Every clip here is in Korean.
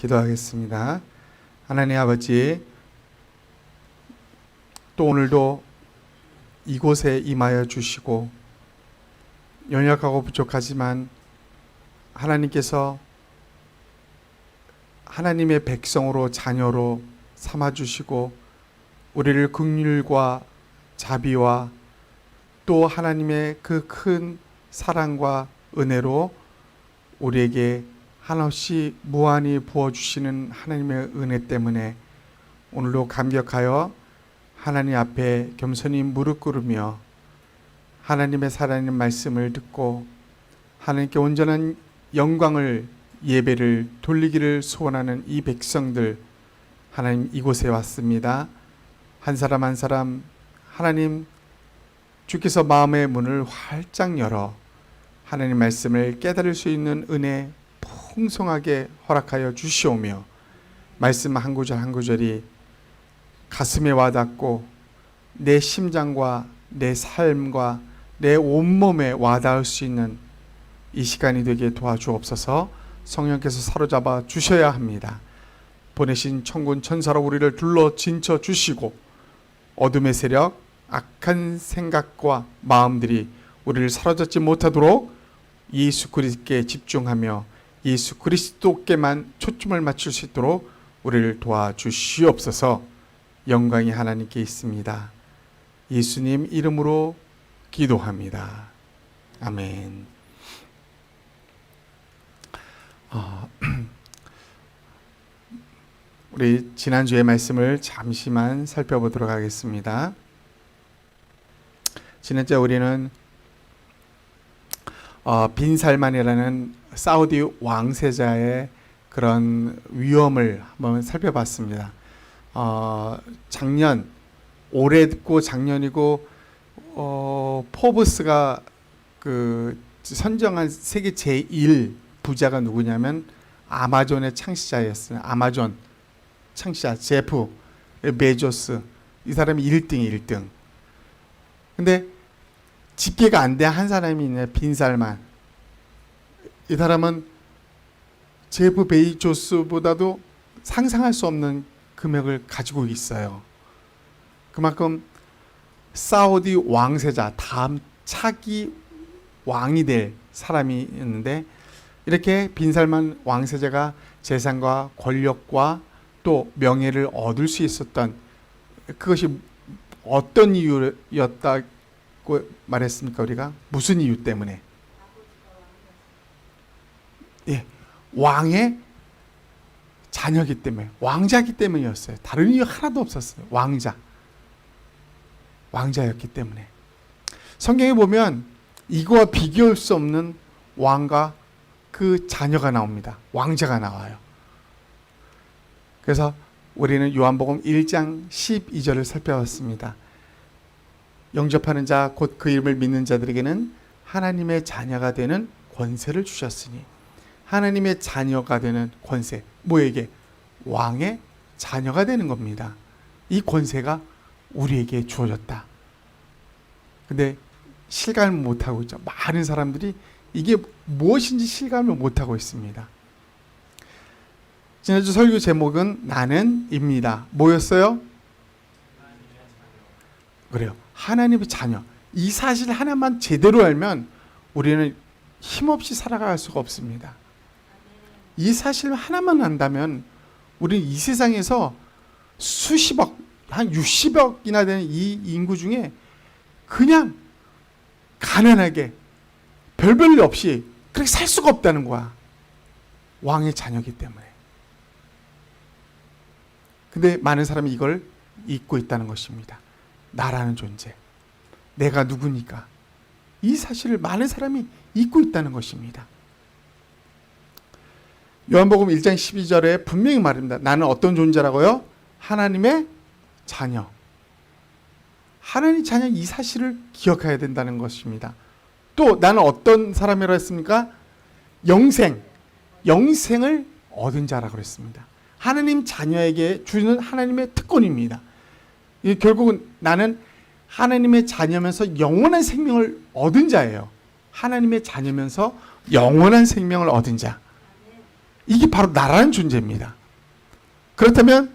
기도하겠습니다. 하나님 아버지, 또 오늘도 이곳에 임하여 주시고 연약하고 부족하지만 하나님께서 하나님의 백성으로 자녀로 삼아주시고 우리를 긍휼과 자비와 또 하나님의 그 큰 사랑과 은혜로 우리에게 한없이 무한히 부어주시는 하나님의 은혜 때문에 오늘도 감격하여 하나님 앞에 겸손히 무릎 꿇으며 하나님의 살아있는 말씀을 듣고 하나님께 온전한 영광을 예배를 돌리기를 소원하는 이 백성들, 하나님 이곳에 왔습니다. 한 사람 한 사람 하나님 주께서 마음의 문을 활짝 열어 하나님 말씀을 깨달을 수 있는 은혜 풍성하게 허락하여 주시오며 말씀 한 구절 한 구절이 가슴에 와닿고 내 심장과 내 삶과 내 온몸에 와닿을 수 있는 이 시간이 되게 도와주옵소서. 성령께서 사로잡아 주셔야 합니다. 보내신 천군 천사로 우리를 둘러 진쳐 주시고 어둠의 세력, 악한 생각과 마음들이 우리를 사로잡지 못하도록 예수 그리스도께 집중하며 예수 그리스도께만 초점을 맞출 수 있도록 우리를 도와주시옵소서. 영광이 하나님께 있습니다. 예수님 이름으로 기도합니다. 아멘. 우리 지난주의 말씀을 잠시만 살펴보도록 하겠습니다. 지난주에 우리는 빈살만이라는 사우디 왕세자의 그런 위험을 한번 살펴봤습니다. 올해고 작년이고 포브스가 그 선정한 세계 제1 부자가 누구냐면 아마존의 창시자였어요. 아마존 창시자 제프 베조스, 이 사람이 1등. 근데 집계가 안 돼 한 사람이 있네. 빈살만. 이 사람은 제프 베이조스보다도 상상할 수 없는 금액을 가지고 있어요. 그만큼 사우디 왕세자, 다음 차기 왕이 될 사람이었는데 이렇게 빈살만 왕세자가 재산과 권력과 또 명예를 얻을 수 있었던 그것이 어떤 이유였다고 말했습니까? 우리가 무슨 이유 때문에? 왕의 자녀기 때문에, 왕자기 때문이었어요. 다른 이유 하나도 없었어요. 왕자였기 때문에. 성경에 보면 이거와 비교할 수 없는 왕과 그 자녀가 나옵니다. 왕자가 나와요. 그래서 우리는 요한복음 1장 12절을 살펴봤습니다. 영접하는 자, 곧 그 이름을 믿는 자들에게는 하나님의 자녀가 되는 권세를 주셨으니, 하나님의 자녀가 되는 권세, 뭐에게? 왕의 자녀가 되는 겁니다. 이 권세가 우리에게 주어졌다. 근데 실감을 못하고 있죠. 많은 사람들이 이게 무엇인지 실감을 못하고 있습니다. 지난주 설교 제목은 나는입니다. 뭐였어요? 그래요. 하나님의 자녀. 이 사실 하나만 제대로 알면 우리는 힘없이 살아갈 수가 없습니다. 이 사실 하나만 안다면 우리는 이 세상에서 수십억, 한 60억이나 되는 이 인구 중에 그냥 가난하게 별별 일 없이 그렇게 살 수가 없다는 거야. 왕의 자녀이기 때문에. 근데 많은 사람이 이걸 잊고 있다는 것입니다. 나라는 존재, 내가 누구니까, 이 사실을 많은 사람이 잊고 있다는 것입니다. 요한복음 1장 12절에 분명히 말합니다. 나는 어떤 존재라고요? 하나님의 자녀. 하나님의 자녀, 이 사실을 기억해야 된다는 것입니다. 또 나는 어떤 사람이라고 했습니까? 영생을 얻은 자라고 그랬습니다. 하나님 자녀에게 주는 하나님의 특권입니다. 결국은 나는 하나님의 자녀면서 영원한 생명을 얻은 자예요. 하나님의 자녀면서 영원한 생명을 얻은 자. 이게 바로 나라는 존재입니다. 그렇다면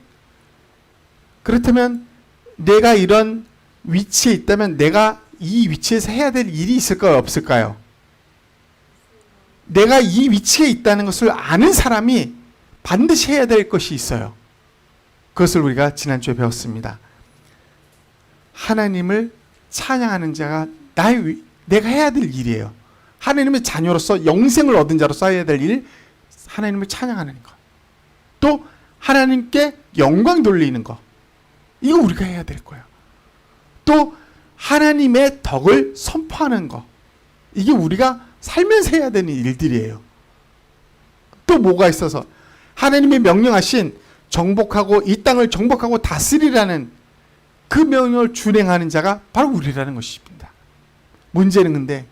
내가 이런 위치에 있다면 내가 이 위치에서 해야 될 일이 있을까요? 없을까요? 내가 이 위치에 있다는 것을 아는 사람이 반드시 해야 될 것이 있어요. 그것을 우리가 지난주에 배웠습니다. 하나님을 찬양하는 자가 내가 해야 될 일이에요. 하나님의 자녀로서 영생을 얻은 자로서 해야 될 일, 하나님을 찬양하는 것. 또 하나님께 영광 돌리는 것. 이거 우리가 해야 될 거예요. 또 하나님의 덕을 선포하는 것. 이게 우리가 살면서 해야 되는 일들이에요. 또 뭐가 있어서 하나님의 명령하신 정복하고 이 땅을 정복하고 다스리라는 그 명령을 준행하는 자가 바로 우리라는 것입니다. 문제는 근데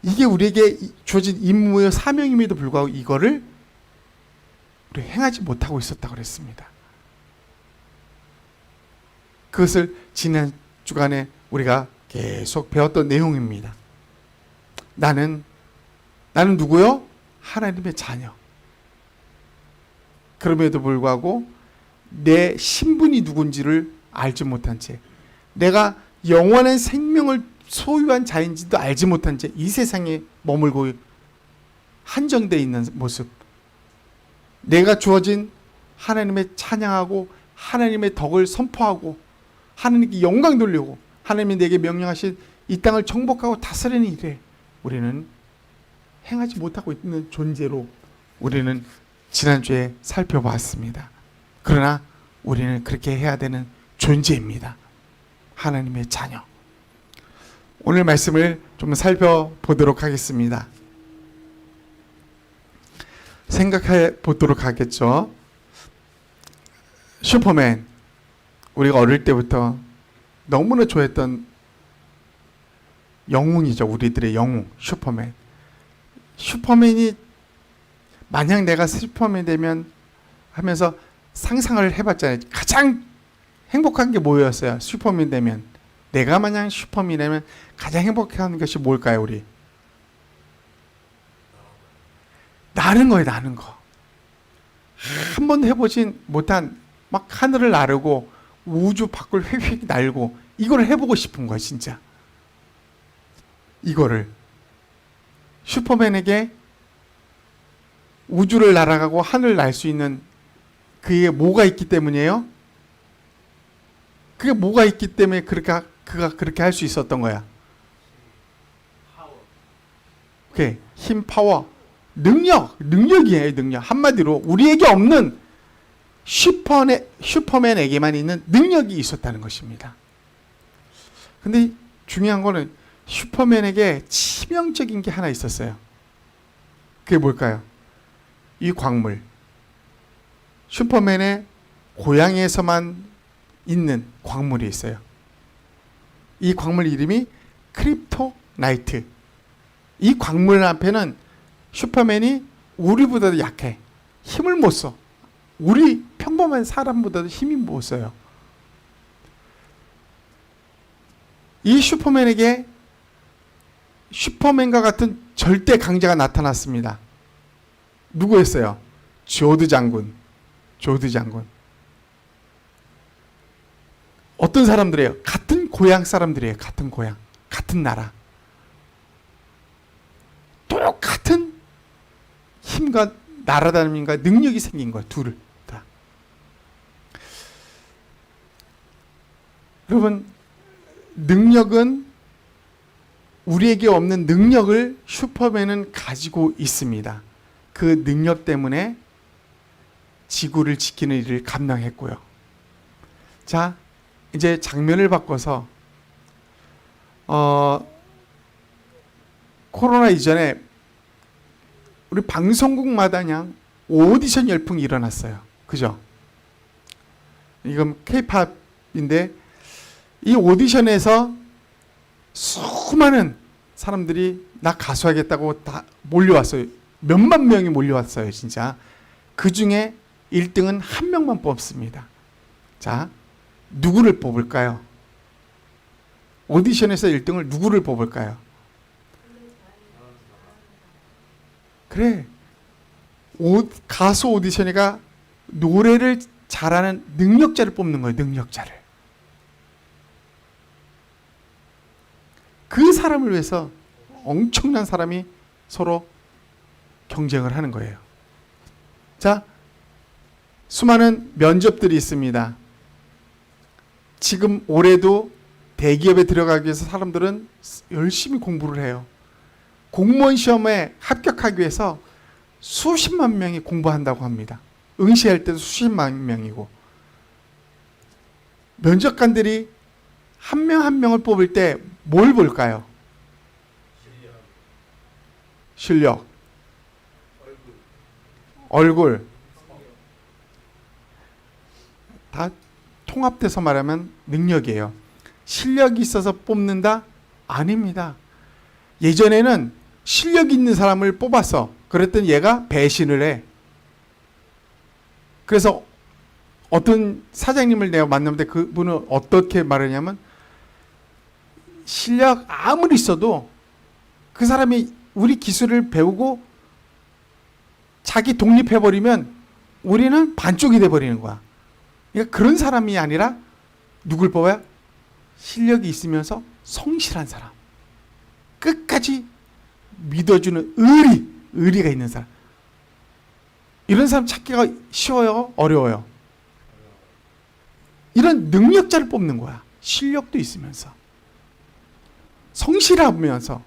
이게 우리에게 주어진 임무의 사명임에도 불구하고 이거를 우리 행하지 못하고 있었다고 그랬습니다. 그것을 지난 주간에 우리가 계속 배웠던 내용입니다. 나는 누구요? 하나님의 자녀. 그럼에도 불구하고 내 신분이 누군지를 알지 못한 채, 내가 영원한 생명을 소유한 자인지도 알지 못한 채 이 세상에 머물고 한정되어 있는 모습, 내가 주어진 하나님의 찬양하고 하나님의 덕을 선포하고 하나님께 영광 돌리고 하나님이 내게 명령하신 이 땅을 정복하고 다스리는 일에 우리는 행하지 못하고 있는 존재로 우리는 지난주에 살펴봤습니다. 그러나 우리는 그렇게 해야 되는 존재입니다. 하나님의 자녀. 오늘 말씀을 좀 살펴보도록 하겠습니다. 생각해 보도록 하겠죠. 슈퍼맨. 우리가 어릴 때부터 너무나 좋아했던 영웅이죠. 우리들의 영웅, 슈퍼맨. 슈퍼맨이 만약 내가 슈퍼맨 되면 하면서 상상을 해봤잖아요. 가장 행복한 게 뭐였어요? 슈퍼맨 되면. 내가 만약 슈퍼맨이 되면 가장 행복한 것이 뭘까요, 우리? 나는 거예요, 나는 거. 한 번도 해보진 못한 막 하늘을 나르고 우주 밖을 휙휙 날고 이걸 해보고 싶은 거야, 진짜. 이거를. 슈퍼맨에게 우주를 날아가고 하늘을 날 수 있는 그게 뭐가 있기 때문이에요? 그게 뭐가 있기 때문에 그가 그렇게 할 수 있었던 거야. 오케이. 힘, 파워, 능력이에요, 능력. 한마디로 우리에게 없는 슈퍼맨에게만 있는 능력이 있었다는 것입니다. 근데 중요한 거는 슈퍼맨에게 치명적인 게 하나 있었어요. 그게 뭘까요? 이 광물. 슈퍼맨의 고향에서만 있는 광물이 있어요. 이 광물 이름이 크립토나이트. 이 광물 앞에는 슈퍼맨이 우리보다도 약해. 힘을 못 써. 우리 평범한 사람보다도 힘이 못 써요. 이 슈퍼맨에게 슈퍼맨과 같은 절대 강자가 나타났습니다. 누구였어요? 조드 장군. 어떤 사람들이에요? 같은 고향 사람들이에요. 같은 고향, 같은 나라. 똑같은 힘과 날아다님과 능력이 생긴 거예요. 둘을 다. 여러분, 능력은 우리에게 없는 능력을 슈퍼맨은 가지고 있습니다. 그 능력 때문에 지구를 지키는 일을 감당했고요. 자, 이제 장면을 바꿔서 코로나 이전에 우리 방송국마다 그냥 오디션 열풍이 일어났어요. 그죠? 이건 K-팝인데 이 오디션에서 수많은 사람들이 나 가수 하겠다고 다 몰려왔어요. 몇만 명이 몰려왔어요, 진짜. 그 중에 1등은 한 명만 뽑습니다. 자, 누구를 뽑을까요? 오디션에서 1등을 누구를 뽑을까요? 그래. 가수 오디션이가 노래를 잘하는 능력자를 뽑는 거예요. 능력자를. 그 사람을 위해서 엄청난 사람이 서로 경쟁을 하는 거예요. 자, 수많은 면접들이 있습니다. 지금 올해도 대기업에 들어가기 위해서 사람들은 열심히 공부를 해요. 공무원 시험에 합격하기 위해서 수십만 명이 공부한다고 합니다. 응시할 때도 수십만 명이고, 면접관들이 한 명 한 명을 뽑을 때 뭘 볼까요? 실력, 얼굴. 다 통합돼서 말하면 능력이에요. 실력이 있어서 뽑는다? 아닙니다. 예전에는 실력 있는 사람을 뽑았어. 그랬더니 얘가 배신을 해. 그래서 어떤 사장님을 내가 만났는데 그분은 어떻게 말하냐면, 실력 아무리 있어도 그 사람이 우리 기술을 배우고 자기 독립해버리면 우리는 반쪽이 돼버리는 거야. 그러니까 그런 사람이 아니라 누굴 뽑아야? 실력이 있으면서 성실한 사람. 끝까지 믿어주는 의리가 있는 사람. 이런 사람 찾기가 쉬워요? 어려워요? 이런 능력자를 뽑는 거야. 실력도 있으면서. 성실하면서.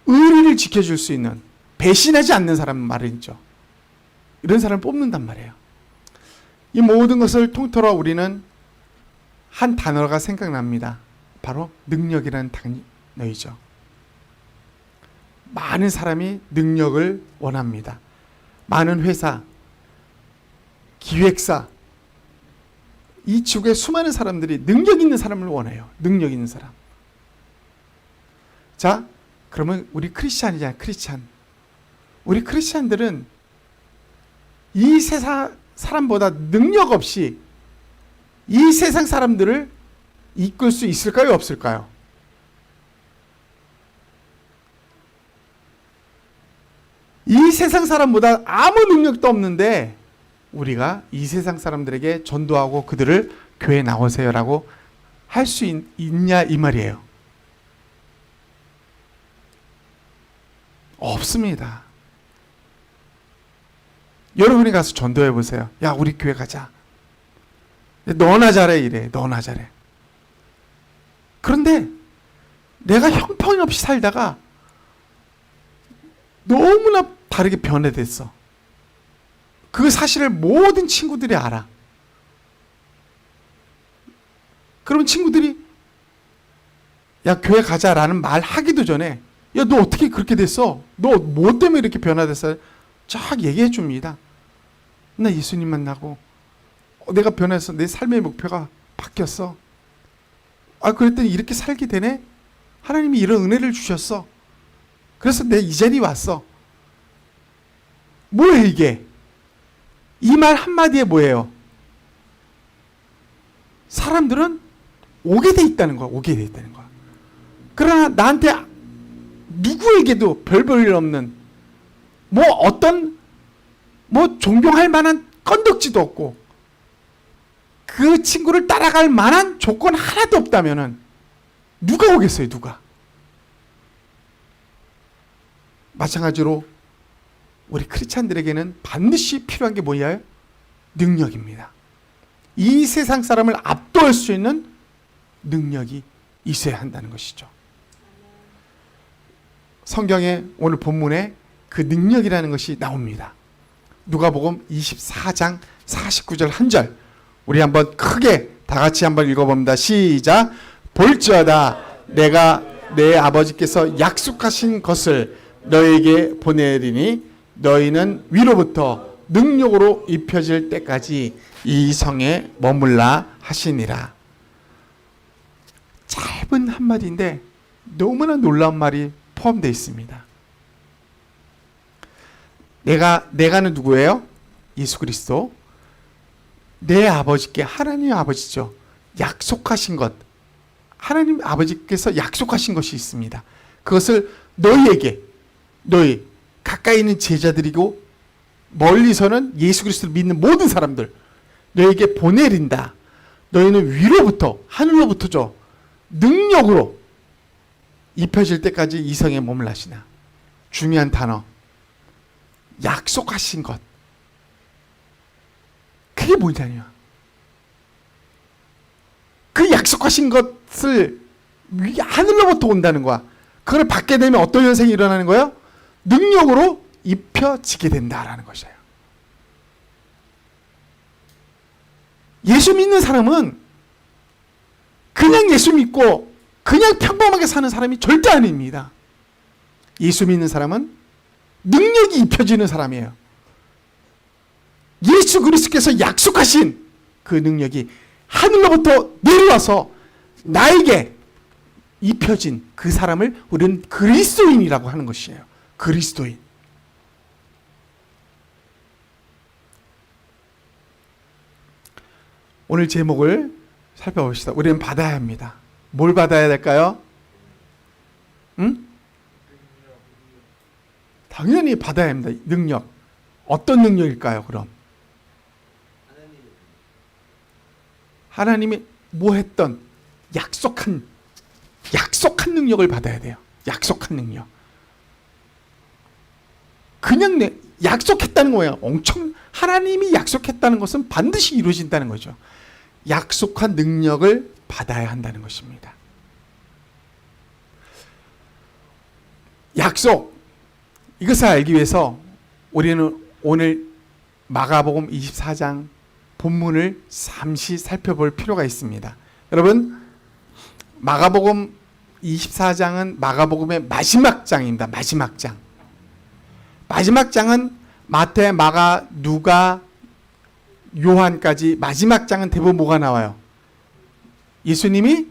의리를 지켜줄 수 있는, 배신하지 않는 사람 말이죠. 이런 사람을 뽑는단 말이에요. 이 모든 것을 통틀어 우리는 한 단어가 생각납니다. 바로 능력이라는 단어이죠. 많은 사람이 능력을 원합니다. 많은 회사, 기획사, 이 지구의 수많은 사람들이 능력 있는 사람을 원해요. 능력 있는 사람. 자, 그러면 우리 크리스찬이잖아요. 크리스찬. 우리 크리스찬들은 이 세상 사람보다 능력 없이 이 세상 사람들을 이끌 수 있을까요? 없을까요? 이 세상 사람보다 아무 능력도 없는데 우리가 이 세상 사람들에게 전도하고 그들을 교회에 나오세요라고 할 수 있냐 이 말이에요. 없습니다. 여러분이 가서 전도해 보세요. 야, 우리 교회 가자. 너나 잘해 이래. 너나 잘해. 그런데 내가 형편없이 살다가 너무나 다르게 변해됐어. 그 사실을 모든 친구들이 알아. 그러면 친구들이 야, 교회 가자라는 말 하기도 전에 야, 너 어떻게 그렇게 됐어? 너 뭐 때문에 이렇게 변화됐어? 쫙 얘기해 줍니다. 나 예수님 만나고 내가 변해서 내 삶의 목표가 바뀌었어. 아, 그랬더니 이렇게 살게 되네? 하나님이 이런 은혜를 주셨어. 그래서 내 이 자리에 왔어. 뭐예요 이게? 이 말 한마디에 뭐예요? 사람들은 오게 돼 있다는 거야. 오게 돼 있다는 거야. 그러나 나한테 누구에게도 별 볼 일 없는 존경할 만한 건덕지도 없고 그 친구를 따라갈 만한 조건 하나도 없다면은 누가 오겠어요? 누가? 마찬가지로 우리 크리스찬들에게는 반드시 필요한 게 뭐예요? 능력입니다. 이 세상 사람을 압도할 수 있는 능력이 있어야 한다는 것이죠. 성경에 오늘 본문에 그 능력이라는 것이 나옵니다. 누가복음 24장 49절 한 절 우리 한번 크게 다 같이 한번 읽어봅니다. 시작. 볼지어다 내가 내 아버지께서 약속하신 것을 너에게 보내리니 너희는 위로부터 능력으로 입혀질 때까지 이 성에 머물라 하시니라. 짧은 한마디인데 너무나 놀라운 말이 포함되어 있습니다. 내가는 누구예요? 예수 그리스도. 내 아버지께, 하나님 아버지죠. 약속하신 것, 하나님 아버지께서 약속하신 것이 있습니다. 그것을 너희에게, 가까이 있는 제자들이고 멀리서는 예수 그리스도를 믿는 모든 사람들, 너에게 보내린다. 너희는 위로부터, 하늘로부터죠, 능력으로 입혀질 때까지 이 성에 머물라시나. 중요한 단어, 약속하신 것. 그게 뭐냐냐. 그 약속하신 것을 하늘로부터 온다는 거야. 그걸 받게 되면 어떤 현상이 일어나는 거예요? 능력으로 입혀지게 된다라는 것이에요. 예수 믿는 사람은 그냥 예수 믿고 그냥 평범하게 사는 사람이 절대 아닙니다. 예수 믿는 사람은 능력이 입혀지는 사람이에요. 예수 그리스도께서 약속하신 그 능력이 하늘로부터 내려와서 나에게 입혀진 그 사람을 우리는 그리스도인이라고 하는 것이에요. 그리스도인. 오늘 제목을 살펴봅시다. 우리는 받아야 합니다. 뭘 받아야 될까요? 응? 당연히 받아야 합니다. 능력. 어떤 능력일까요, 그럼? 하나님이 뭐 했던 약속한 능력을 받아야 돼요. 약속한 능력. 그냥 약속했다는 거예요. 엄청 하나님이 약속했다는 것은 반드시 이루어진다는 거죠. 약속한 능력을 받아야 한다는 것입니다. 약속, 이것을 알기 위해서 우리는 오늘 마가복음 24장 본문을 잠시 살펴볼 필요가 있습니다. 여러분, 마가복음 24장은 마가복음의 마지막 장입니다. 마지막 장. 마지막 장은 마태, 마가, 누가, 요한까지 마지막 장은 대부분 뭐가 나와요? 예수님이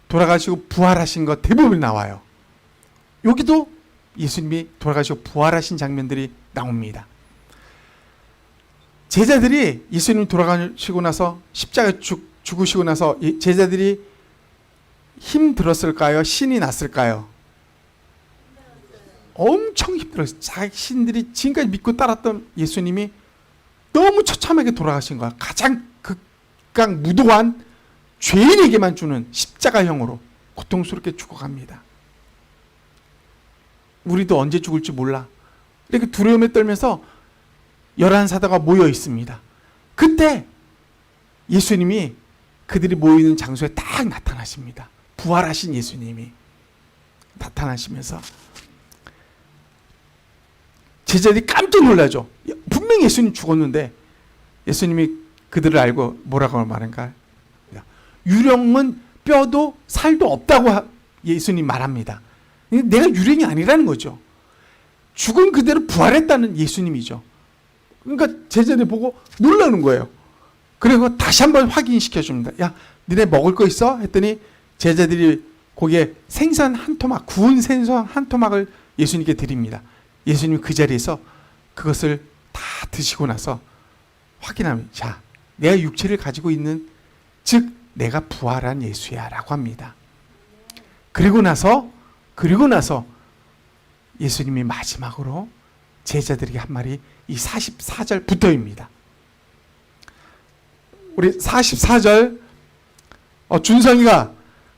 돌아가시고 부활하신 것 대부분 나와요. 여기도 예수님이 돌아가시고 부활하신 장면들이 나옵니다. 제자들이 예수님 돌아가시고 나서 십자가에 죽으시고 나서 제자들이 힘 들었을까요? 신이 났을까요? 엄청 힘들었어요. 자신들이 지금까지 믿고 따랐던 예수님이 너무 처참하게 돌아가신 거야. 가장 무도한 죄인에게만 주는 십자가형으로 고통스럽게 죽어갑니다. 우리도 언제 죽을지 몰라. 이렇게 두려움에 떨면서 11사도가 모여 있습니다. 그때 예수님이 그들이 모이는 장소에 딱 나타나십니다. 부활하신 예수님이 나타나시면서 제자들이 깜짝 놀라죠. 분명히 예수님 죽었는데 예수님이 그들을 알고 뭐라고 말한가? 유령은 뼈도 살도 없다고 예수님 말합니다. 내가 유령이 아니라는 거죠. 죽은 그대로 부활했다는 예수님이죠. 그러니까 제자들 보고 놀라는 거예요. 그리고 다시 한번 확인시켜 줍니다. 야, 니네 먹을 거 있어? 했더니 제자들이 거기에 생선 한 토막, 구운 생선 한 토막을 예수님께 드립니다. 예수님이 그 자리에서 그것을 다 드시고 나서 확인하면, 자, 내가 육체를 가지고 있는, 즉 내가 부활한 예수야 라고 합니다. 그리고 나서 예수님이 마지막으로 제자들에게 한 말이 이 44절부터입니다. 우리 44절, 준성이가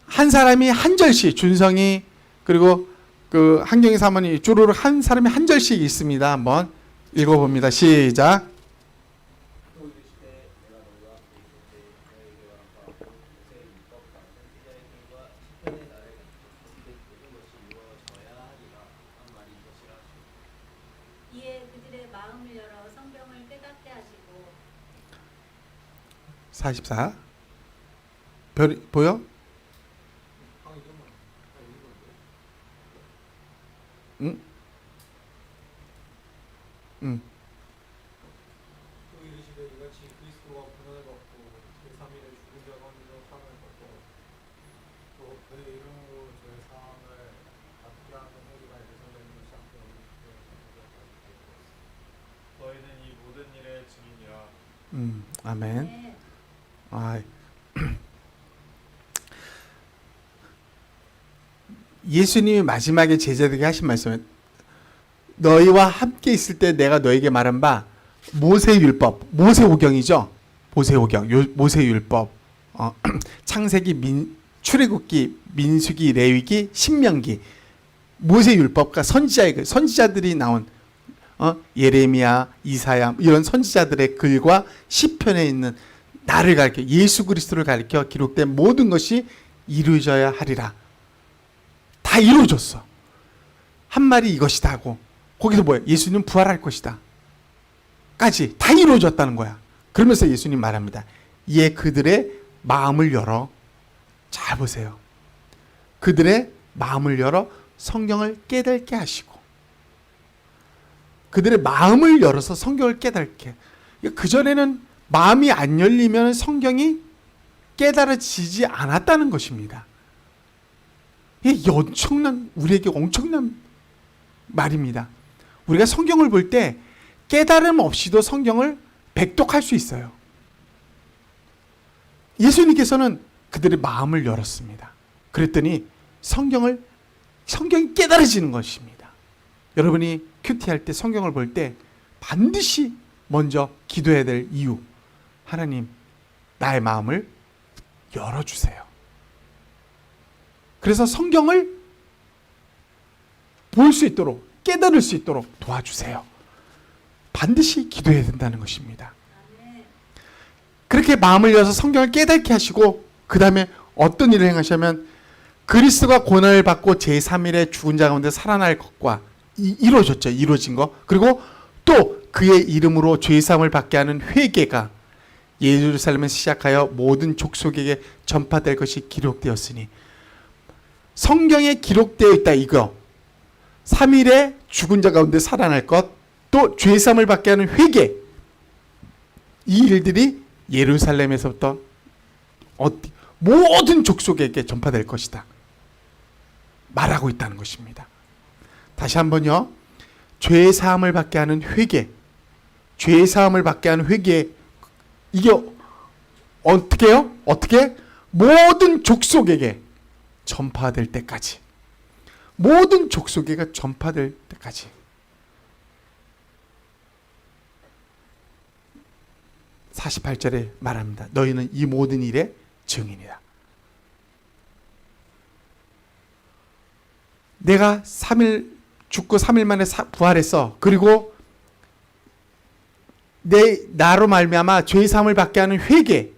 한 사람이 한 절씩, 준성이 그리고 그 한경희 사모님 주로를 한 사람이 한 절씩 있습니다. 한번 읽어봅니다. 시작. 이에 그들의 마음을 열어 성경을 깨닫게 하시고. 44. 별 보여? 응? 응. 또 이르시되 이같이 그리스도가 고난을 받고 제3일에 죽은 자 가운데서 살아날 것도 또 그의 이름으로 제 사함을 받게 하는 행위가 예정되는 것이 앞에 어디 너희는 이 모든 일의 증인이라. 아멘. 네. 아, 예수님이 마지막에 제자들에게 하신 말씀은 너희와 함께 있을 때 내가 너에게 말한 바 모세율법, 모세오경이죠. 모세오경, 모세율법, 창세기, 출애굽기, 민수기, 레위기, 신명기, 모세율법과 선지자들이 나온 예레미야, 이사야 이런 선지자들의 글과 시편에 있는 나를 가리켜 예수 그리스도를 가리켜 기록된 모든 것이 이루어져야 하리라. 다 이루어졌어. 한 말이 이것이다 하고 거기서 뭐야? 예수님 부활할 것이다 까지 다 이루어졌다는 거야. 그러면서 예수님 말합니다. 이에 그들의 마음을 열어, 잘 보세요. 그들의 마음을 열어 성경을 깨닫게 하시고, 그들의 마음을 열어서 성경을 깨닫게. 그전에는 마음이 안 열리면 성경이 깨달아지지 않았다는 것입니다. 이게 우리에게 엄청난 말입니다. 우리가 성경을 볼 때 깨달음 없이도 성경을 백독할 수 있어요. 예수님께서는 그들의 마음을 열었습니다. 그랬더니 성경이 깨달아지는 것입니다. 여러분이 큐티할 때 성경을 볼 때 반드시 먼저 기도해야 될 이유, 하나님 나의 마음을 열어주세요. 그래서 성경을 볼 수 있도록, 깨달을 수 있도록 도와주세요. 반드시 기도해야 된다는 것입니다. 그렇게 마음을 열어서 성경을 깨닫게 하시고, 그 다음에 어떤 일을 행하시면 그리스도가 고난을 받고 제3일에 죽은 자 가운데 살아날 것과 이루어졌죠. 이루어진 거. 그리고 또 그의 이름으로 죄사함을 받게 하는 회개가 예루살렘에서 시작하여 모든 족속에게 전파될 것이 기록되었으니, 성경에 기록되어 있다 이거. 3일에 죽은 자 가운데 살아날 것, 또 죄사함을 받게 하는 회개, 이 일들이 예루살렘에서부터 모든 족속에게 전파될 것이다 말하고 있다는 것입니다. 다시 한번요. 죄사함을 받게 하는 회개, 죄사함을 받게 하는 회개, 이게 어떻게요? 어떻게? 모든 족속에게 전파될 때까지, 모든 족속에게 전파될 때까지. (48절에) 말합니다. 너희는 이 모든 일의 증인이다. 내가 3일 죽고 3일 만에 부활했어. 그리고 나로 말미암아 죄 사함을 받게 하는 회개,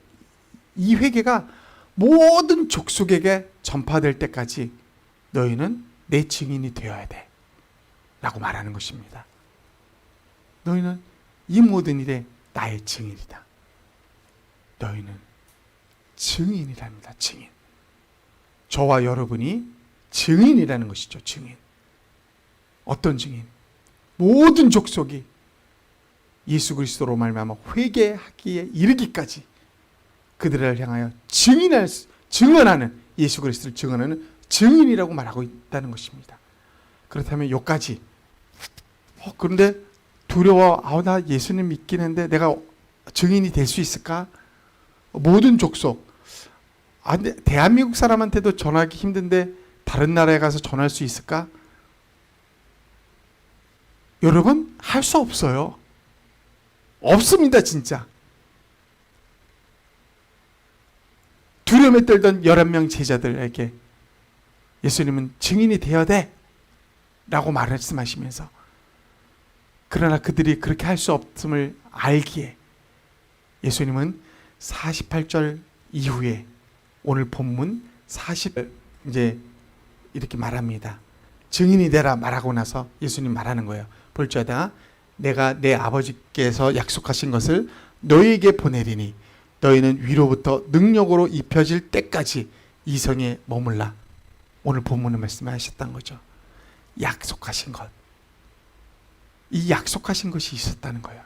이 회개가 모든 족속에게 전파될 때까지 너희는 내 증인이 되어야 돼 라고 말하는 것입니다. 너희는 이 모든 일에 나의 증인이다. 너희는 증인이랍니다. 증인. 저와 여러분이 증인이라는 것이죠. 증인. 어떤 증인? 모든 족속이 예수 그리스도로 말미암아 회개하기에 이르기까지 그들을 향하여 증언하는, 예수 그리스도를 증언하는 증인이라고 말하고 있다는 것입니다. 그렇다면 여기까지 그런데 두려워. 나 예수님 믿긴 했는데 내가 증인이 될 수 있을까? 모든 족속. 근데 대한민국 사람한테도 전하기 힘든데 다른 나라에 가서 전할 수 있을까? 여러분, 할 수 없어요. 없습니다, 진짜. 두려움에 떨던 11명 제자들에게 예수님은 증인이 되어야 돼 라고 말씀하시면서, 그러나 그들이 그렇게 할 수 없음을 알기에 예수님은 48절 이후에 오늘 본문 40절 이제 이렇게 말합니다. 증인이 되라 말하고 나서 예수님 말하는 거예요. 볼지어다 내가 내 아버지께서 약속하신 것을 너희에게 보내리니 너희는 위로부터 능력으로 입혀질 때까지 이 성에 머물라. 오늘 본문의 말씀을 하셨던 거죠. 약속하신 것. 이 약속하신 것이 있었다는 거예요.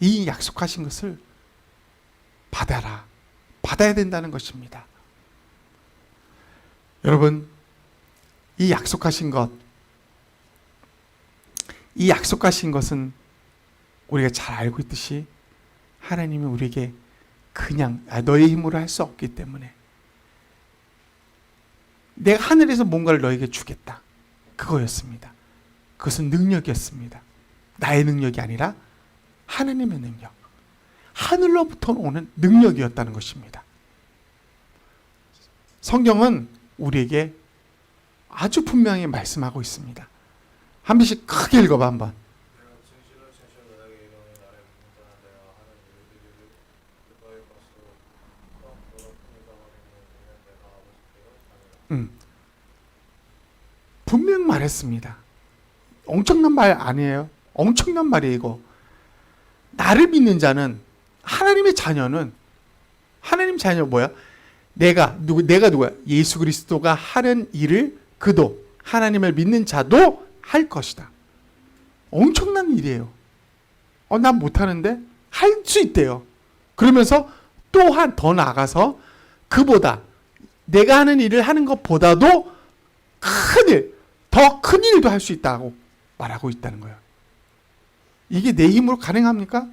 이 약속하신 것을 받아야 된다는 것입니다. 여러분, 이 약속하신 것은 우리가 잘 알고 있듯이 하나님이 우리에게 그냥 너의 힘으로 할 수 없기 때문에 내가 하늘에서 뭔가를 너에게 주겠다, 그거였습니다. 그것은 능력이었습니다. 나의 능력이 아니라 하나님의 능력. 하늘로부터 오는 능력이었다는 것입니다. 성경은 우리에게 아주 분명히 말씀하고 있습니다. 한 번씩 크게 읽어봐 한번. 내가 진실로 너에게 이름을 나를 믿는 자는 내가 하는 일들을 너의 것으로 너로 풍성하게 내가 아버지께로 자니라. 분명 말했습니다. 엄청난 말 아니에요. 엄청난 말이에요 이거. 나를 믿는 자는 하나님의 자녀는 하나님 자녀 뭐야? 내가 누구야? 예수 그리스도가 하는 일을 그도 하나님을 믿는 자도 할 것이다. 엄청난 일이에요. 난 못하는데 할 수 있대요. 그러면서 또한 더 나아가서 그보다 내가 하는 일을 하는 것보다도 큰 일, 더 큰 일도 할 수 있다고 말하고 있다는 거예요. 이게 내 힘으로 가능합니까?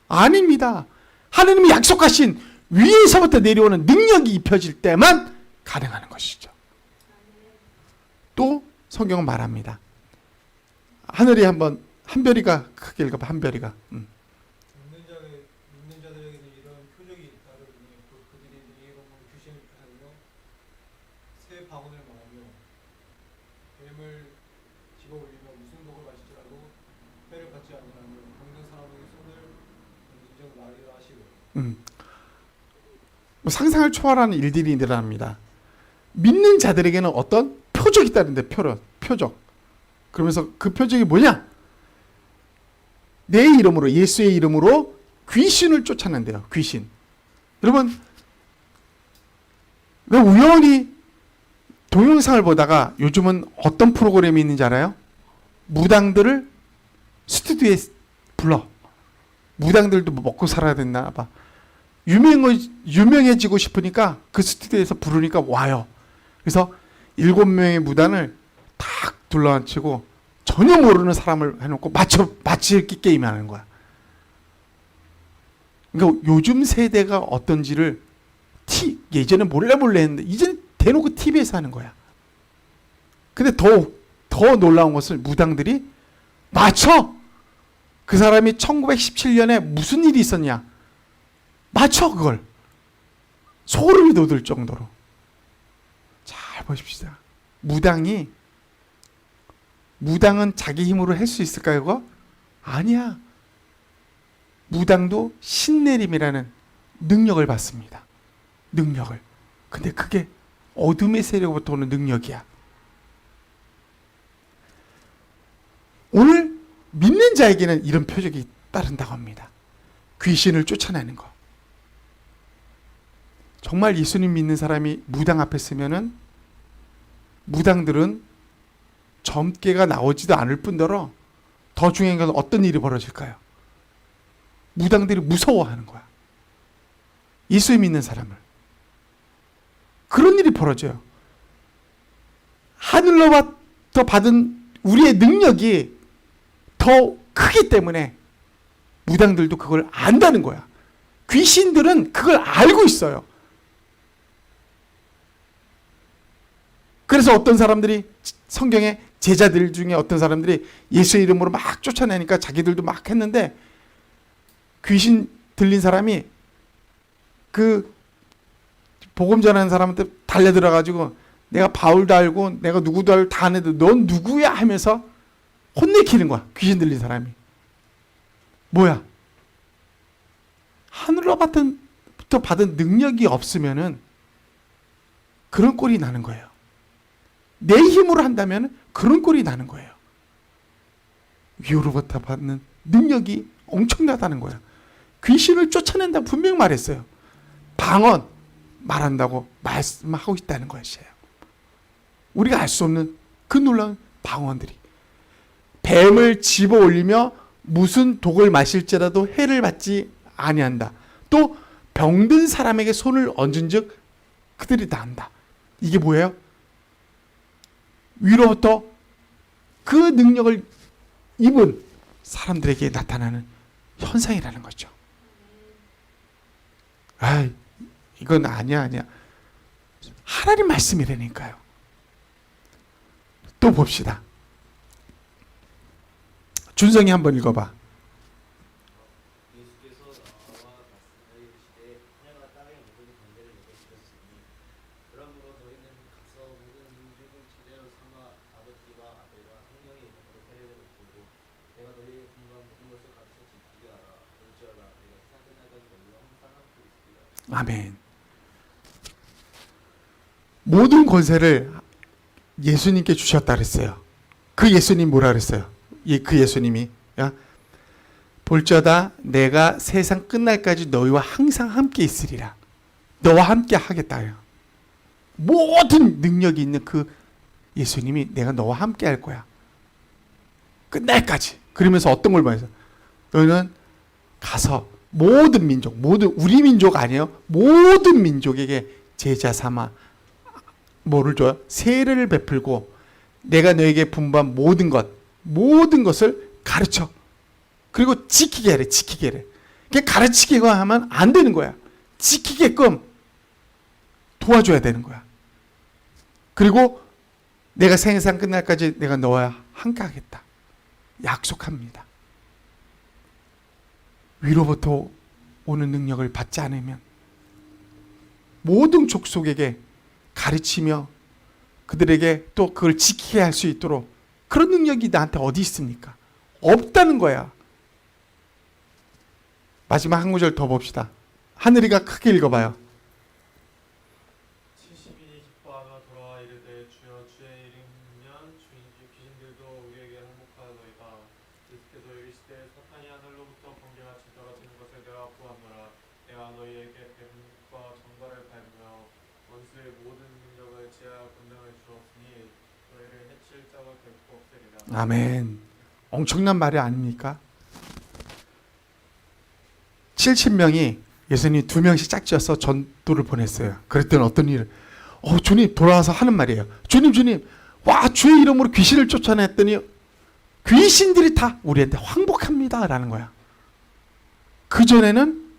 아닙니다. 하나님이 약속하신 위에서부터 내려오는 능력이 입혀질 때만 가능한 것이죠. 또 성경은 말합니다. 하늘이 한번 한별이가 크게 읽어봐. 한별이가. 믿는 자들에게는 이런 표적이 따르니 그들이 네 이름으로 귀신을 쫓아내며 새 방언을 말하며 뱀을 집어올리며 무슨 독을 마실지라도 해를 받지 아니하며 병든 사람에게 손을 얹은 말이라 하시고. 뭐 상상을 초월하는 일들이 일어납니다. 믿는 자들에게는 어떤 표적이 따른데 표적. 그러면서 그 표적이 뭐냐? 내 이름으로 예수의 이름으로 귀신을 쫓아낸대요. 귀신. 여러분 우연히 동영상을 보다가 요즘은 어떤 프로그램이 있는지 알아요? 무당들을 스튜디오에 불러. 무당들도 뭐 먹고 살아야 됐나 봐. 유명해지고 싶으니까 그 스튜디오에서 부르니까 와요. 그래서 7명의 무당을 탁 둘러앉히고 전혀 모르는 사람을 해놓고 맞추기 게임 하는 거야. 그러니까 요즘 세대가 어떤지를 예전에 몰래 했는데 이제는 대놓고 TV에서 하는 거야. 근데 더 놀라운 것을 무당들이 맞춰! 그 사람이 1917년에 무슨 일이 있었냐? 맞춰 그걸. 소름이 돋을 정도로. 잘 보십시다. 무당은 자기 힘으로 할 수 있을까요 그거? 아니야. 무당도 신내림이라는 능력을 받습니다. 능력을. 근데 그게 어둠의 세력부터 오는 능력이야. 오늘 믿는 자에게는 이런 표적이 따른다고 합니다. 귀신을 쫓아내는 거. 정말 예수님 믿는 사람이 무당 앞에 서면은 무당들은 점괘가 나오지도 않을 뿐더러 더 중요한 건 어떤 일이 벌어질까요? 무당들이 무서워하는 거야. 예수 믿는 사람을. 그런 일이 벌어져요. 하늘로부터 받은 우리의 능력이 더 크기 때문에 무당들도 그걸 안다는 거야. 귀신들은 그걸 알고 있어요. 그래서 어떤 사람들이 성경에 제자들 중에 어떤 사람들이 예수의 이름으로 막 쫓아내니까 자기들도 막 했는데 귀신 들린 사람이 그 복음 전하는 사람한테 달려들어가지고 내가 바울도 알고 내가 누구도 알고 다 아는데 넌 누구야 하면서 혼내키는 거야. 귀신 들린 사람이. 뭐야? 하늘로부터 받은 능력이 없으면은 그런 꼴이 나는 거예요. 내 힘으로 한다면 그런 꼴이 나는 거예요. 위로부터 받는 능력이 엄청나다는 거예요. 귀신을 쫓아낸다 분명히 말했어요. 방언 말한다고 말씀하고 있다는 것이에요. 우리가 알 수 없는 그 놀라운 방언들이. 뱀을 집어 올리며 무슨 독을 마실지라도 해를 받지 아니한다. 또 병든 사람에게 손을 얹은즉 그들이 나은다. 이게 뭐예요? 위로부터 그 능력을 입은 사람들에게 나타나는 현상이라는 거죠. 이건 아니야. 하나님 말씀이라니까요. 또 봅시다. 준성이 한번 읽어봐. 예수께서 나와 말씀하시되 하나님과 땅의 모든 권세를 내게 주셨으니 그러므로 너희는 가서 모든 민족을 제자로 삼아 아버지와 아들과 성령의 이름으로 세례를 베푸고 내가 너희에게 분부한 모든 것을 가르쳐 지키게 하라. 볼지어다 내가 세상 끝날까지 너희와 항상 함께 있으리라. 아멘. 모든 권세를 예수님께 주셨다 그랬어요. 그 예수님 뭐라 그랬어요? 그 예수님이 야, 볼지어다 내가 세상 끝날까지 너희와 항상 함께 있으리라. 너와 함께 하겠다요. 모든 능력이 있는 그 예수님이 내가 너와 함께 할 거야. 끝날까지. 그러면서 어떤 걸 말해서 너희는 가서 모든 민족, 모든 우리 민족 아니에요. 모든 민족에게 제자 삼아 뭐를 줘요? 세례를 베풀고 내가 너에게 분부한 모든 것을 가르쳐. 그리고 지키게 하래. 지키게 하래. 가르치기만 하면 안 되는 거야. 지키게끔 도와줘야 되는 거야. 그리고 내가 세상 끝날까지 내가 너와 함께 하겠다. 약속합니다. 위로부터 오는 능력을 받지 않으면 모든 족속에게 가르치며 그들에게 또 그걸 지키게 할 수 있도록 그런 능력이 나한테 어디 있습니까? 없다는 거야. 마지막 한 구절 더 봅시다. 하늘이가 크게 읽어봐요. 70인이 기뻐하며 돌아와 이르되 주여 주의 이름이면 귀신들도 우리에게 항복하노이다. 예수께서 이르시되 사탄이 하늘로부터 번개같이 떨어지는 것을 내가 보았노라. 내가 너희에게 뱀과 정갈을 밟으며 원수의 모든 능력을 제하여 권능을 주었으니 너희를 해칠 자가 결코 없으리라. 아멘. 엄청난 말이 아닙니까? 70명이 예수님이 2명씩 짝지어서 전도를 보냈어요. 그랬더니 어떤 일을 주님 돌아와서 하는 말이에요. 주님 와 주의 이름으로 귀신을 쫓아냈더니 귀신들이 다 우리한테 항복합니다 라는 거야. 그전에는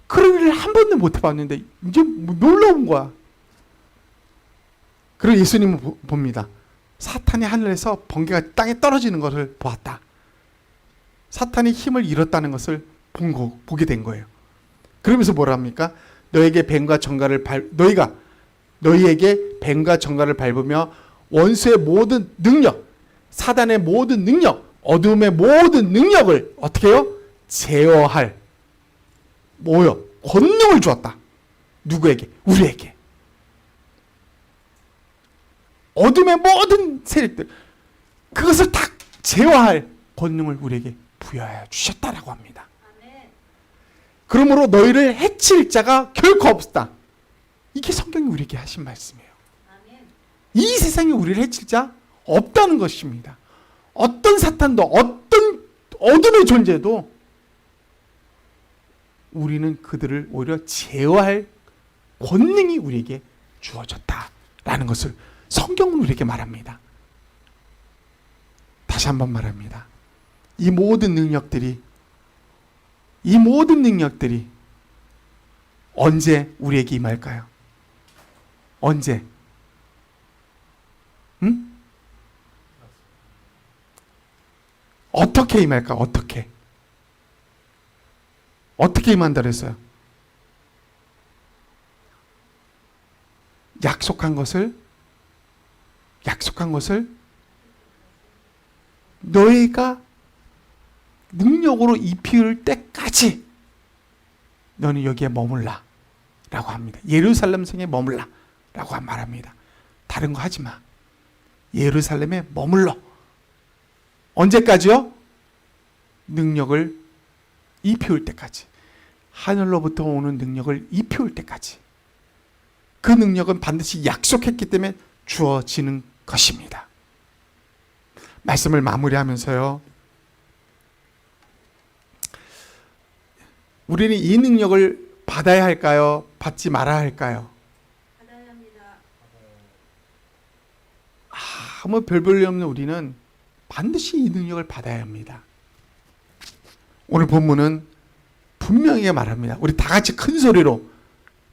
그런 일을 한 번도 못 해봤는데 이제 놀라운 거야. 그리고 예수님은 봅니다. 사탄이 하늘에서 번개가 땅에 떨어지는 것을 보았다. 사탄이 힘을 잃었다는 것을 보게 된 거예요. 그러면서 뭐라 합니까? 너희에게 뱀과 정갈을 너희에게 뱀과 정갈을 밟으며 원수의 모든 능력, 사단의 모든 능력, 어둠의 모든 능력을 어떻게 해요? 제어할 권능을 주었다. 누구에게? 우리에게. 어둠의 모든 세력들 그것을 다 제어할 권능을 우리에게 부여하여 주셨다라고 합니다. 아멘. 그러므로 너희를 해칠 자가 결코 없다. 이게 성경이 우리에게 하신 말씀이에요. 아멘. 이 세상에 우리를 해칠 자 없다는 것입니다. 어떤 사탄도 어떤 어둠의 존재도 우리는 그들을 오히려 제어할 권능이 우리에게 주어졌다라는 것을 성경은 우리에게 말합니다. 다시 한번 말합니다. 이 모든 능력들이 언제 우리에게 임할까요? 언제? 응? 어떻게 임할까? 어떻게 임한다 그랬어요? 약속한 것을 너희가 능력으로 입힐 때까지 너는 여기에 머물라 라고 합니다. 예루살렘 성에 머물라 라고 말합니다. 다른 거 하지 마. 예루살렘에 머물러. 언제까지요? 능력을 입혀올 때까지. 하늘로부터 오는 능력을 입혀올 때까지. 그 능력은 반드시 약속했기 때문에 주어지는 것입니다. 말씀을 마무리하면서요. 우리는 이 능력을 받아야 할까요? 받지 말아야 할까요? 받아야 합니다. 아무 별볼일 없는 우리는 반드시 이 능력을 받아야 합니다. 오늘 본문은 분명히 말합니다. 우리 다 같이 큰 소리로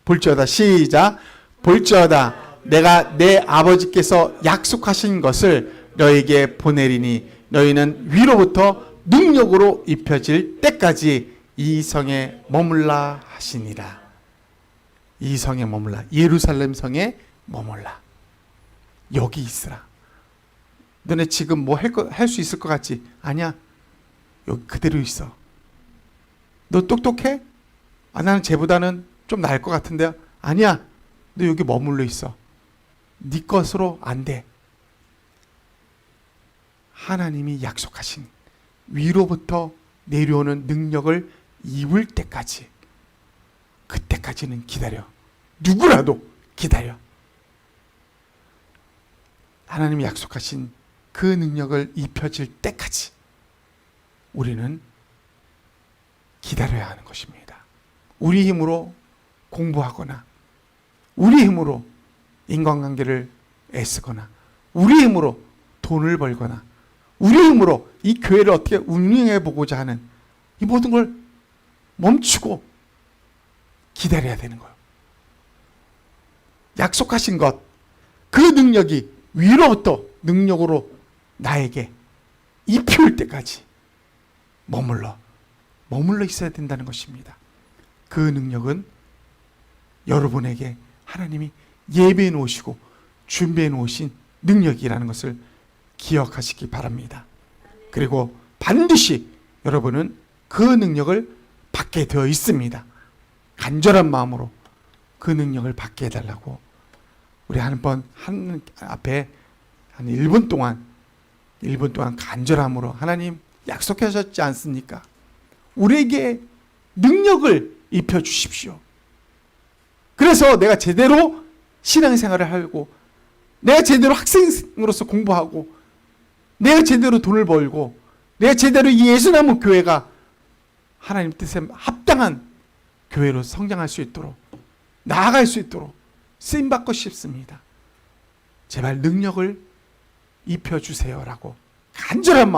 볼지어다. 시작. 볼지어다. 내가 내 아버지께서 약속하신 것을 너에게 보내리니 너희는 위로부터 능력으로 입혀질 때까지 이 성에 머물라 하시니라. 이 성에 머물라. 예루살렘 성에 머물라. 여기 있으라. 너네 지금 뭐 할 수 있을 것 같지? 아니야. 여기 그대로 있어. 너 똑똑해? 아, 나는 쟤보다는 좀 나을 것 같은데. 아니야. 너 여기 머물러 있어. 네 것으로 안 돼. 하나님이 약속하신 위로부터 내려오는 능력을 입을 때까지, 그때까지는 기다려. 누구라도 기다려. 하나님이 약속하신 그 능력을 입혀질 때까지 우리는 기다려야 하는 것입니다. 우리 힘으로 공부하거나, 우리 힘으로 인간관계를 애쓰거나, 우리 힘으로 돈을 벌거나, 우리 힘으로 이 교회를 어떻게 운영해 보고자 하는 이 모든 걸 멈추고 기다려야 되는 거예요. 약속하신 것, 그 능력이 위로부터 능력으로 나에게 입혀올 때까지 머물러 있어야 된다는 것입니다. 그 능력은 여러분에게 하나님이 예배해 놓으시고 준비해 놓으신 능력이라는 것을 기억하시기 바랍니다. 그리고 반드시 여러분은 그 능력을 받게 되어 있습니다. 간절한 마음으로 그 능력을 받게 해달라고 우리 한 앞에 한 1분 동안 간절함으로, 하나님 약속하셨지 않습니까? 우리에게 능력을 입혀주십시오. 그래서 내가 제대로 신앙생활을 하고, 내가 제대로 학생으로서 공부하고, 내가 제대로 돈을 벌고, 내가 제대로 이 예수나무 교회가 하나님 뜻에 합당한 교회로 성장할 수 있도록, 나아갈 수 있도록 쓰임받고 싶습니다. 제발 능력을 입혀주세요라고 간절한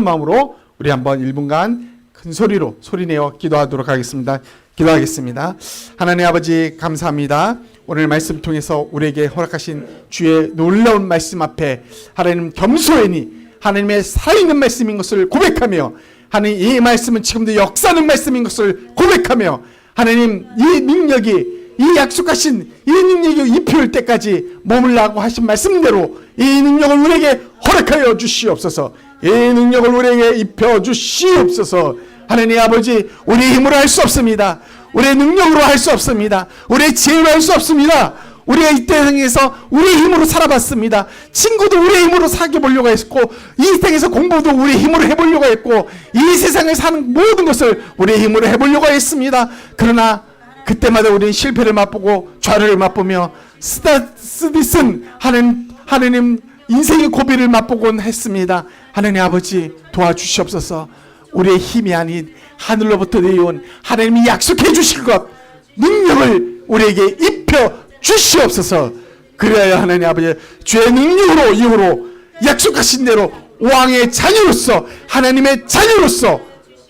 마음으로 우리 한번 1분간 큰 소리로 소리내어 기도하도록 하겠습니다. 기도하겠습니다. 하나님 아버지, 감사합니다. 오늘 말씀 통해서 우리에게 허락하신 주의 놀라운 말씀 앞에 하나님 겸손히 하나님의 살아있는 말씀인 것을 고백하며, 하나님 이 말씀은 지금도 역사하는 말씀인 것을 고백하며, 하나님 이 능력이, 이 약속하신 이 능력이 입혀올 때까지 머물라고 하신 말씀대로 이 능력을 우리에게 허락하여 주시옵소서. 이 능력을 우리에게 입혀 주시옵소서. 하나님 아버지, 우리의 힘으로 할 수 없습니다. 우리의 능력으로 할 수 없습니다. 우리의 지혜로 할 수 없습니다. 우리가 이 땅에서 우리의 힘으로 살아봤습니다. 친구도 우리의 힘으로 사귀어보려고 했고, 이 세상에서 공부도 우리의 힘으로 해보려고 했고, 이 세상을 사는 모든 것을 우리의 힘으로 해보려고 했습니다. 그러나 그때마다 우리는 실패를 맛보고 좌절을 맛보며 쓰디쓴 하나님 인생의 고비를 맛보곤 했습니다. 하나님 아버지, 도와주시옵소서. 우리의 힘이 아닌 하늘로부터 내려온 하나님이 약속해 주실 것, 능력을 우리에게 입혀 주시옵소서. 그래야 하나님 아버지, 주의 능력으로 이후로 약속하신 대로 왕의 자녀로서, 하나님의 자녀로서,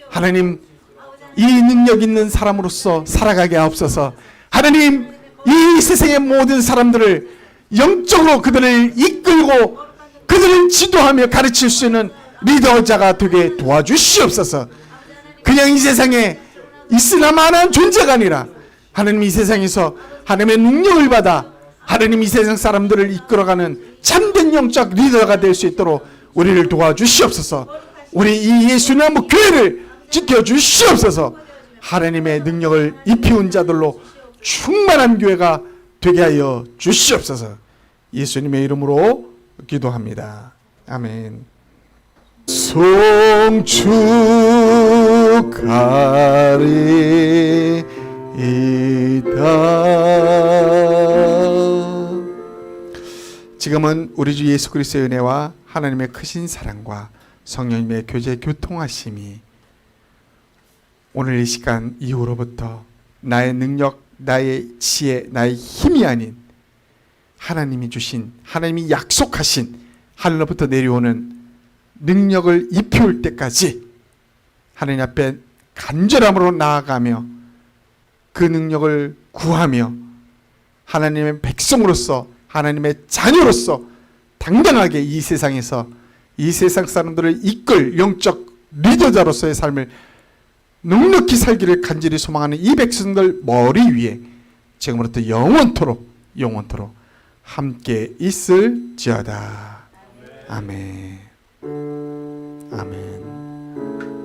하나님 이 능력 있는 사람으로서 살아가게 하옵소서. 하나님, 이 세상의 모든 사람들을 영적으로 그들을 이끌고 그들을 지도하며 가르칠 수 있는 리더자가 되게 도와주시옵소서. 그냥 이 세상에 있으나마나한 존재가 아니라 하나님 이 세상에서 하나님의 능력을 받아 하나님 이 세상 사람들을 이끌어가는 참된 영적 리더가 될 수 있도록 우리를 도와주시옵소서. 우리 이 예수나무 교회를 지켜주시옵소서. 하나님의 능력을 입히운 자들로 충만한 교회가 되게 하여 주시옵소서. 예수님의 이름으로 기도합니다. 아멘. 송축하리이다. 지금은 우리 주 예수 그리스도의 은혜와 하나님의 크신 사랑과 성령님의 교제 교통하심이 오늘 이 시간 이후로부터 나의 능력, 나의 지혜, 나의 힘이 아닌 하나님이 주신, 하나님이 약속하신 하늘로부터 내려오는 능력을 입혀올 때까지 하나님 앞에 간절함으로 나아가며 그 능력을 구하며 하나님의 백성으로서, 하나님의 자녀로서 당당하게 이 세상에서 이 세상 사람들을 이끌 영적 리더자로서의 삶을 넉넉히 살기를 간절히 소망하는 이 백성들 머리 위에 지금부터 영원토록 함께 있을지어다. 아멘. 아멘.